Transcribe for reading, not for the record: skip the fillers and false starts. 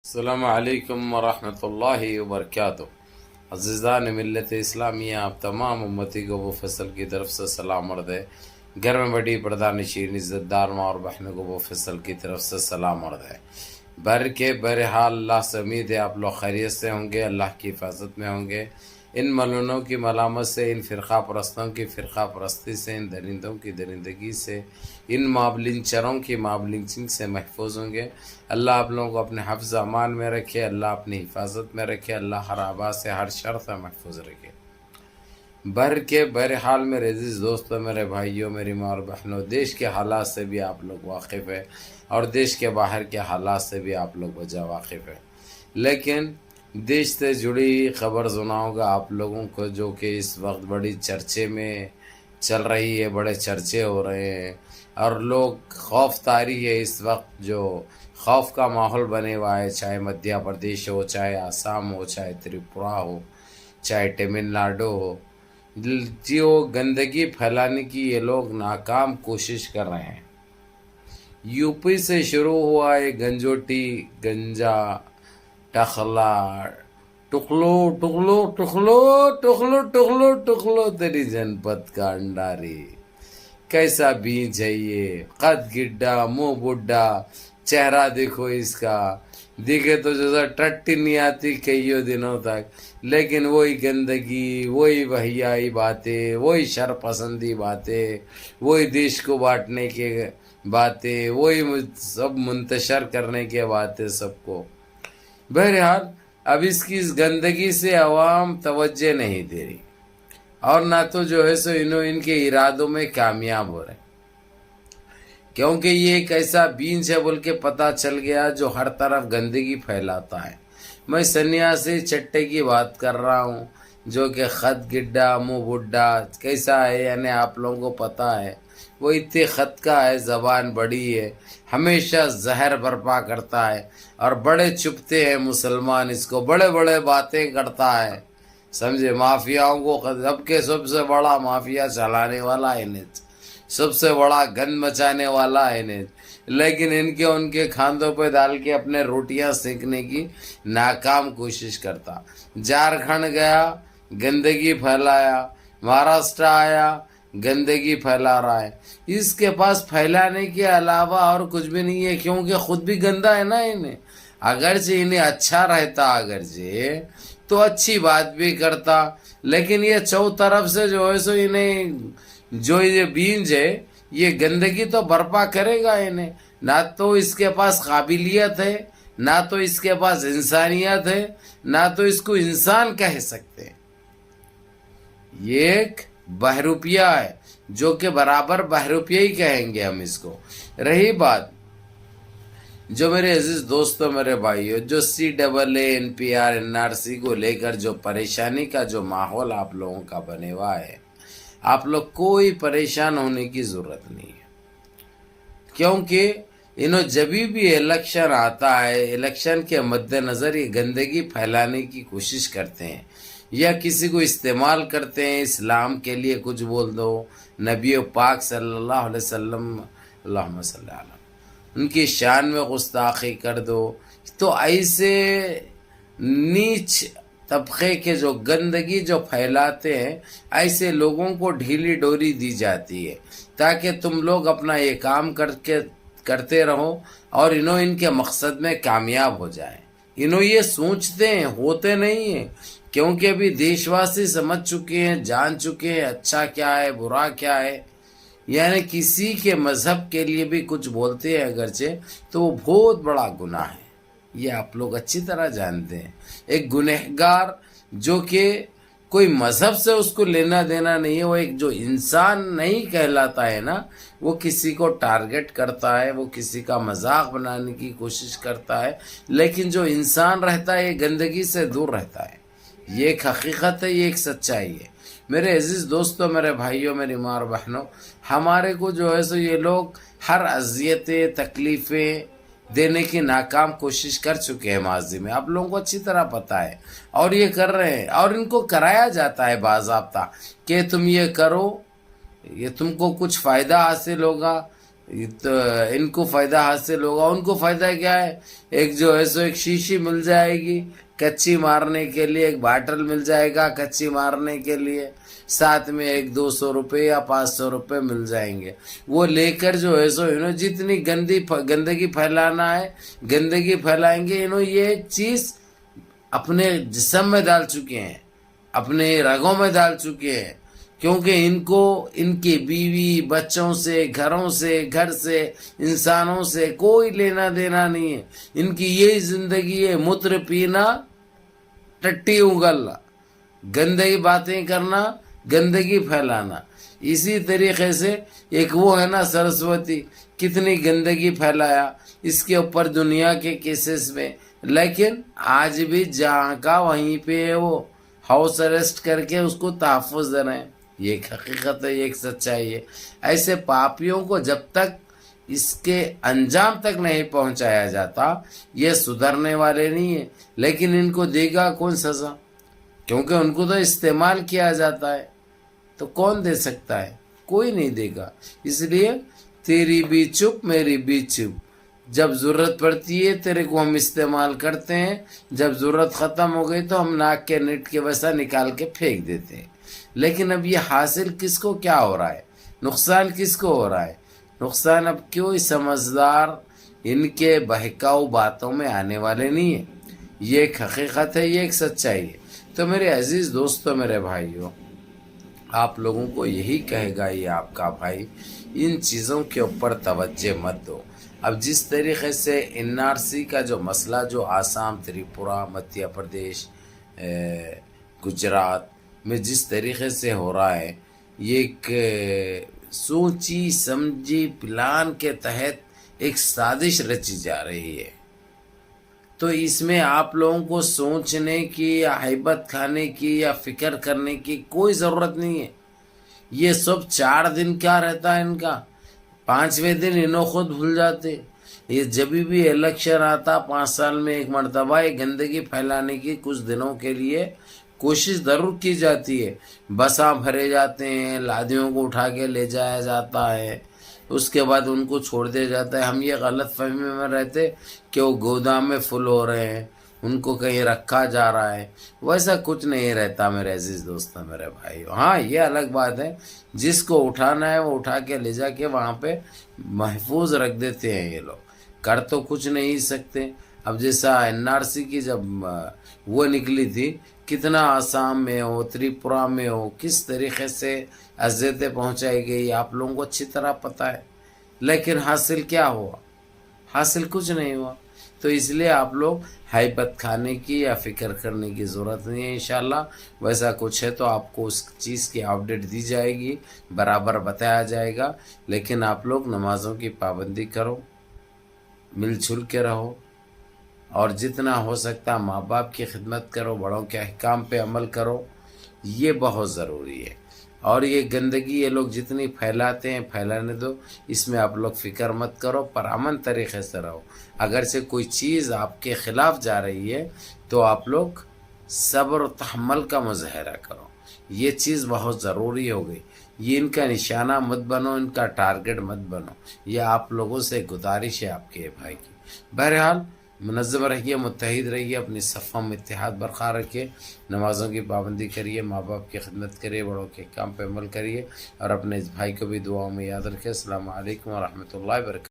السلام علیکم ورحمۃ اللہ وبرکاتہ۔ عزیزان ملت اسلامیہ، آپ تمام امتی کو وہ فصل کی طرف سے سلام عرض ہے۔ گھر میں بڑی پردہ نشین عزت دار ماں اور بہنوں کو وہ فصل کی طرف سے سلام عرض ہے۔ بہرحال اللہ سے امید ہے آپ لوگ خیریت سے ہوں گے، اللہ کی حفاظت میں ہوں گے۔ ان ملونوں کی ملامت سے، ان فرقہ پرستوں کی فرقہ پرستی سے، ان درندوں کی درندگی سے، ان مابلنچروں کی مابلنچنگ سے محفوظ ہوں گے۔ اللہ آپ لوگوں کو اپنے حفظ امان میں رکھے، اللہ اپنی حفاظت میں رکھے، اللہ ہر آباد سے ہر شر سے محفوظ رکھے۔ بہرحال میرے عزیز دوستوں، میرے بھائیوں، میری ماں اور بہنوں، دیش کے حالات سے بھی آپ لوگ واقف ہیں اور دیش کے باہر کے حالات سے بھی آپ لوگ وجہ واقف ہیں، لیکن دیش سے جڑی خبر سناؤں گا آپ لوگوں کو، جو کہ اس وقت بڑی چرچے میں چل رہی ہے، بڑے چرچے ہو رہے ہیں اور لوگ خوف طاری ہے اس وقت، جو خوف کا ماحول بنے ہوا ہے، چاہے مدھیہ پردیش ہو، چاہے آسام ہو، چاہے تریپورہ ہو، چاہے تمل ناڈو ہو، جو گندگی پھیلانے کی یہ لوگ ناکام کوشش کر رہے ہیں۔ یو پی سے شروع ہوا ہے گنجوٹی، گنجا، ٹخلا، ٹکلو ٹکلو ٹکلو ٹکلو ٹکلو ٹکلو تیری جنپت کا انڈاری، کیسا بیج ہے یہ، قد گڈا، منہ بڈھا، چہرہ دیکھو اس کا، دیکھے تو جیسا ٹٹی نہیں آتی کئیوں دنوں تک، لیکن وہی گندگی، وہی وحیائی باتیں، وہی شر پسندی باتیں، وہی دیش کو بانٹنے کے باتیں، وہی سب منتشر کرنے کے باتیں سب کو۔ بہرحال اب اس کی اس گندگی سے عوام توجہ نہیں دے رہی، اور نہ تو جو ہے سو ان کے ارادوں میں کامیاب ہو رہے، کیونکہ یہ ایک ایسا بیج ہے بول کے پتہ چل گیا جو ہر طرف گندگی پھیلاتا ہے۔ میں سنیاسی چٹے کی بات کر رہا ہوں، جو کہ خط گڈا، منہ بڈھا کیسا ہے، یعنی آپ لوگوں کو پتہ ہے وہ اتنے خط کا ہے، زبان بڑی ہے، ہمیشہ زہر برپا کرتا ہے، اور بڑے چپتے ہیں مسلمان اس کو، بڑے بڑے باتیں کرتا ہے، سمجھے۔ مافیاؤں کو اب کے سب سے بڑا مافیا چلانے والا ہے انہیں، سب سے بڑا گند مچانے والا ہے انہیں، لیکن ان کے کھاندوں پہ ڈال کے اپنے روٹیاں سینکنے کی ناکام کوشش کرتا۔ جھارکھنڈ گیا، گندگی پھیلایا، مہاراشٹر آیا، گندگی پھیلا رہا ہے۔ اس کے پاس پھیلانے کے علاوہ اور کچھ بھی نہیں ہے، کیونکہ خود بھی گندا ہے نا انہیں۔ اگرچہ انہیں اچھا رہتا، اگرچہ تو اچھی بات بھی کرتا، لیکن یہ چو طرف سے جو ہے سو انہیں جو یہ بیج ہے یہ گندگی تو برپا کرے گا انہیں، نہ تو اس کے پاس قابلیت ہے، نہ تو اس کے پاس انسانیت ہے، نہ تو اس کو انسان کہہ سکتے ہیں۔ یہ ایک بہروپیہ ہے، جو کہ برابر بہروپیہ ہی کہیں گے ہم اس کو۔ رہی بات جو میرے عزیز دوستوں، میرے بھائیو، جو CAA NPR NRC کو لے کر جو پریشانی کا جو ماحول آپ لوگوں کا بنے ہوا ہے، آپ لوگ کوئی پریشان ہونے کی ضرورت نہیں ہے، کیونکہ جب بھی الیکشن آتا ہے، الیکشن کے مد نظر یہ گندگی پھیلانے کی کوشش کرتے ہیں، یا کسی کو استعمال کرتے ہیں اسلام کے لیے، کچھ بول دو، نبی پاک صلی اللہ علیہ وسلم، اللہم صلی اللہ علیہ، ان کی شان میں گستاخی کر دو، تو ایسے نیچ طبقے کے جو گندگی جو پھیلاتے ہیں، ایسے لوگوں کو ڈھیلی ڈوری دی جاتی ہے، تاکہ تم لوگ اپنا یہ کام کرتے رہو اور ان کے مقصد میں کامیاب ہو جائیں۔ یہ سوچتے ہیں، ہوتے نہیں ہیں، کیونکہ ابھی دیش واسی سمجھ چکے ہیں، جان چکے ہیں اچھا کیا ہے، برا کیا ہے، یعنی کسی کے مذہب کے لیے بھی کچھ بولتے ہیں اگرچہ تو وہ بہت بڑا گناہ ہے، یہ آپ لوگ اچھی طرح جانتے ہیں۔ ایک گنہگار جو کہ کوئی مذہب سے اس کو لینا دینا نہیں ہے، وہ ایک جو انسان نہیں کہلاتا ہے نا، وہ کسی کو ٹارگٹ کرتا ہے، وہ کسی کا مذاق بنانے کی کوشش کرتا ہے، لیکن جو انسان رہتا ہے یہ گندگی سے دور رہتا ہے۔ یہ ایک حقیقت ہے، یہ ایک سچائی ہے۔ میرے عزیز دوستوں، میرے بھائیوں، میری ماں اور بہنوں، ہمارے کو جو ہے سو یہ لوگ ہر اذیتیں، تکلیفیں دینے کی ناکام کوشش کر چکے ہیں ماضی میں، آپ لوگوں کو اچھی طرح پتہ ہے، اور یہ کر رہے ہیں، اور ان کو کرایا جاتا ہے باضابطہ کہ تم یہ کرو، یہ تم کو کچھ فائدہ حاصل ہوگا، تو ان کو فائدہ حاصل ہوگا. ان کو فائدہ کیا ہے؟ ایک جو ہے سو ایک شیشی مل جائے گی کچی مارنے کے لیے، ایک باٹل مل جائے گا کچی مارنے کے لیے، ساتھ میں 100-200 روپے یا 500 روپے مل جائیں گے. وہ لے کر جو ہے سو انہوں جتنی گندگی پھیلانا ہے گندگی پھیلائیں گے. انہوں یہ ایک چیز اپنے جسم میں ڈال چکے ہیں، اپنے رگوں میں ڈال چکے ہیں، کیونکہ ان کو ان کی بیوی بچوں سے گھروں سے گھر سے انسانوں سے کوئی لینا دینا نہیں ہے. ان کی یہی زندگی ہے، متر پینا، ٹٹی اگلنا، گندگی باتیں کرنا، گندگی پھیلانا. اسی طریقے سے ایک وہ ہے نا سرسوتی، کتنی گندگی پھیلایا اس کے اوپر دنیا کے کیسز میں، لیکن آج بھی جہاں کا وہیں پہ ہے، وہ ہاؤس اریسٹ کر کے اس کو تحفظ دے رہے ہیں. یہ ایک حقیقت ہے، یہ ایک سچائی ہے. ایسے پاپیوں کو جب تک اس کے انجام تک نہیں پہنچایا جاتا یہ سدھرنے والے نہیں ہیں. لیکن ان کو دے گا کون سزا؟ کیونکہ ان کو تو استعمال کیا جاتا ہے، تو کون دے سکتا ہے؟ کوئی نہیں دے گا. اس لیے تیری بھی چپ میری بھی چپ. جب ضرورت پڑتی ہے تیرے کو ہم استعمال کرتے ہیں، جب ضرورت ختم ہو گئی تو ہم ناک کے نٹ کے ویسا نکال کے پھینک دیتے ہیں. لیکن اب یہ حاصل کس کو کیا ہو رہا ہے؟ نقصان کس کو ہو رہا ہے؟ نقصان اب کوئی سمجھدار ان کے بہکاؤ باتوں میں آنے والے نہیں ہیں. یہ ایک حقیقت ہے، یہ ایک سچائی ہے. تو میرے عزیز دوستو، میرے بھائیوں، آپ لوگوں کو یہی کہے گا یہ آپ کا بھائی، ان چیزوں کے اوپر توجہ مت دو. اب جس طریقے سے NRC کا جو مسئلہ جو آسام، تریپورہ، مدھیہ پردیش، گجرات میں جس طریقے سے ہو رہا ہے، یہ ایک سوچی سمجھی پلان کے تحت ایک سازش رچی جا رہی ہے. تو اس میں آپ لوگوں کو سوچنے کی یا ہیبت کھانے کی یا فکر کرنے کی کوئی ضرورت نہیں ہے. یہ سب 4 دن کیا رہتا ہے ان کا، 5ویں دن انہوں خود بھول جاتے. یہ جب بھی الیکشن آتا 5 سال میں ایک مرتبہ یہ گندگی پھیلانے کی کچھ دنوں کے لیے کوشش ضرور کی جاتی ہے. بساں بھرے جاتے ہیں، لادیوں کو اٹھا کے لے جایا جاتا ہے، اس کے بعد ان کو چھوڑ دیا جاتا ہے. ہم یہ غلط فہمی میں رہتے کہ وہ گودام میں فل ہو رہے ہیں، ان کو کہیں رکھا جا رہا ہے. ویسا کچھ نہیں رہتا میرے عزیز دوستوں، میرے بھائی. ہاں یہ الگ بات ہے، جس کو اٹھانا ہے وہ اٹھا کے لے جا کے وہاں پہ محفوظ رکھ دیتے ہیں. یہ لوگ کر تو کچھ نہیں سکتے. اب جیسا NRC کی جب وہ نکلی تھی، کتنا آسام میں ہو، تریپورہ میں ہو، کس طریقے سے اذیتیں پہنچائی گئی آپ لوگوں کو اچھی طرح پتہ ہے. لیکن حاصل کیا ہوا؟ حاصل کچھ نہیں ہوا. تو اس لیے آپ لوگ ہیبت کھانے کی یا فکر کرنے کی ضرورت نہیں ہے. انشاءاللہ ویسا کچھ ہے تو آپ کو اس چیز کی اپڈیٹ دی جائے گی، برابر بتایا جائے گا. لیکن آپ لوگ نمازوں کی پابندی کرو، مل جل کے رہو، اور جتنا ہو سکتا ماں باپ کی خدمت کرو، بڑوں کے احکام پہ عمل کرو. یہ بہت ضروری ہے. اور یہ گندگی یہ لوگ جتنی پھیلاتے ہیں پھیلانے دو، اس میں آپ لوگ فکر مت کرو، پر امن طریقے سے رہو. اگرچہ کوئی چیز آپ کے خلاف جا رہی ہے تو آپ لوگ صبر و تحمل کا مظاہرہ کرو. یہ چیز بہت ضروری ہو گئی. یہ ان کا نشانہ مت بنو، ان کا ٹارگٹ مت بنو. یہ آپ لوگوں سے گزارش ہے آپ کے بھائی کی. بہرحال منظم رہیے، متحد رہیے، اپنی صفوں میں اتحاد برقرار رکھیے، نمازوں کی پابندی کریے، ماں باپ کی خدمت کریے، بڑوں کے کام پہ عمل کریے، اور اپنے اس بھائی کو بھی دعاؤں میں یاد رکھیں. السلام علیکم ورحمۃ اللہ وبرکاتہ.